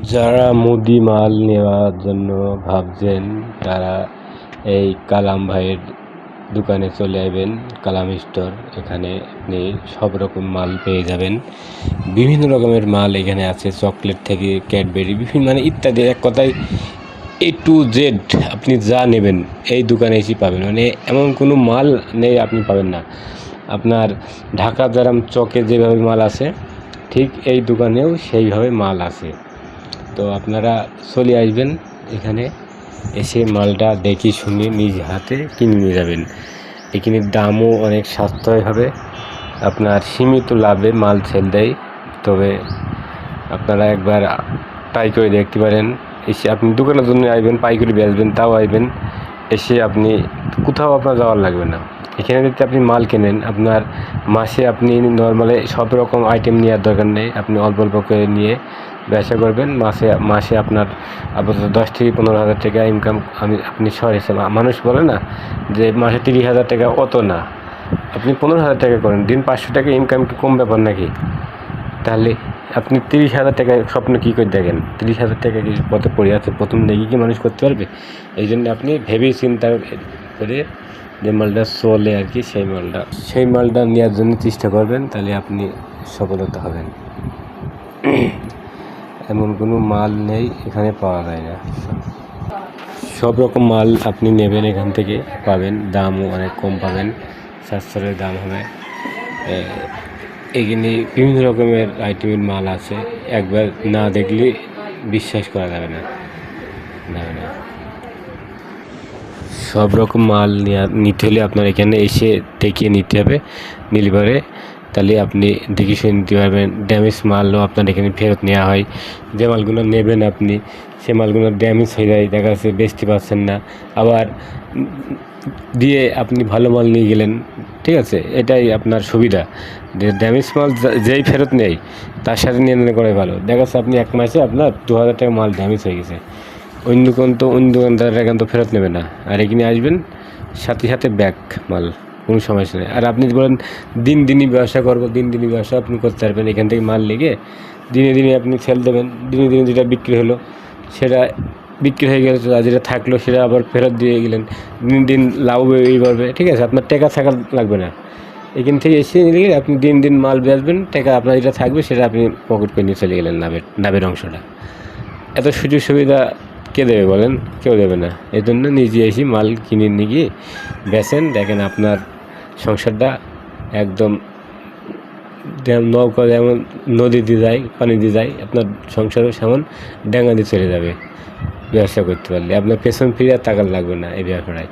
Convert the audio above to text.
যারা মুদি মাল নেওয়ার জন্য ভাবছেন তারা এই কালাম ভাইয়ের দোকানে চলে আসবেন। কালাম স্টোর, এখানে আপনি সব রকম মাল পেয়ে যাবেন। বিভিন্ন রকমের মাল এখানে আছে, চকলেট থেকে ক্যাডবেরি বিভিন্ন মানে ইত্যাদি, এক কথায় A to Z আপনি যা নেবেন এই দোকানে এসে পাবেন। মানে এমন কোনো মাল নেই আপনি পাবেন না। আপনার ঢাকা জারাম চকে যেভাবে মাল আছে, ঠিক এই দোকানেও সেইভাবে মাল আছে। তো আপনারা চলে আসবেন এখানে, এসে মালটা দেখে শুনে নিজ হাতে কিনে নিয়ে যাবেন। এখানে দামও অনেক সাশ্রয় হবে, আপনার সীমিত লাভে মাল সেল দেয়। তবে আপনারা একবার ট্রাই করে দেখতে পারেন। এসে আপনি দোকানের জন্য আসবেন, পাইকারি বেচবেন, তাও আসবেন। এসে আপনি কোথাও আপনার যাওয়ার লাগবে না। এখানে যদি আপনি মাল কেনেন, আপনার মাসে আপনি নর্মালি সব রকম আইটেম নেওয়ার দরকার নেই। আপনি অল্প অল্প করে নিয়ে ব্যবসা করবেন। মাসে আপনার আপাতত 10 থেকে 15,000 টাকা ইনকাম। আপনি শহর হিসেবে মানুষ বলে না যে মাসে 30,000 টাকা, অত না। আপনি 15,000 টাকা করেন, দিন 500 টাকা ইনকাম, কি কম ব্যাপার নাকি? তাহলে আপনি 30,000 টাকা স্বপ্ন কী করে দেখেন? 30,000 টাকা কি পথে পড়ে আছে, প্রথম দেখি কি মানুষ করতে পারবে? এই জন্য আপনি ভেবেই চিন্তা করে যে মালটা চলে আর কি, সেই মালটা নেওয়ার জন্য চেষ্টা করবেন, তাহলে আপনি সফলতা হবেন। এমন কোনো মাল নেই এখানে পাওয়া যায় না। সব রকম মাল আপনি নেবেন, এখান থেকে পাবেন, দামও অনেক কম পাবেন, সাশ্রয়ের দাম হবে। এখানে বিভিন্ন রকমের আইটেমের মাল আছে, একবার না দেখলে বিশ্বাস করা যাবে না। সব রকম মাল নিতে হলে আপনার এখানে এসে দেখে নিতে হবে। নিলে পরে তাহলে আপনি দেখে শুনে নিতে পারবেন। ড্যামেজ মালও আপনার এখানে ফেরত নেওয়া হয়। যে মালগুলো নেবেন আপনি, সে মালগুলো ড্যামেজ হয়ে যায়, দেখা যাচ্ছে বেচতে পারছেন না, আবার দিয়ে আপনি ভালো মাল নিয়ে গেলেন। ঠিক আছে, এটাই আপনার সুবিধা, যে ড্যামেজ মাল যেই ফেরত নেয় তার সাথে নিয়ে করাই ভালো। দেখা যাচ্ছে আপনি এক মাসে আপনার 2,000 টাকা মাল ড্যামেজ হয়ে গেছে, অন্য দোকানদাররা কিন্তু ফেরত নেবে না। আর এখানে আসবেন, সাথে সাথে ব্যাক মাল, কোনো সমস্যা নেই। আর আপনি যদি বলেন দিনই ব্যবসা করবো, দিনই ব্যবসা আপনি করতে পারবেন। এখান থেকে মাল লেগে দিনে আপনি সেল দেবেন। দিনে যেটা বিক্রি হলো সেটা বিক্রি হয়ে গেলে, যেটা থাকলো সেটা আবার ফেরত দিয়ে গেলেন। দিন লাভ বাড়বে। ঠিক আছে, আপনার টাকা থাকা লাগবে না। এখান থেকে এসে নিলে আপনি দিন মাল বেচবেন, টাকা আপনার যেটা থাকবে সেটা আপনি পকেট করে নিয়ে চলে গেলেন, লাভের অংশটা। এত সুযোগ সুবিধা কে দেবে বলেন? কেউ দেবে না। এই জন্য নিজে এসে মাল কিনে নিয়ে গিয়ে বেচেন, দেখেন আপনার সংসারটা একদম নৌকা যেমন নদী দিয়ে যায়, পানি দিয়ে যায়, আপনার সংসারও সেমন ডাঙা দিয়ে চলে যাবে। ব্যবসা করতে পারলে আপনার পেছন ফিরে আর তাকার লাগবে না এই ব্যবসাটায়।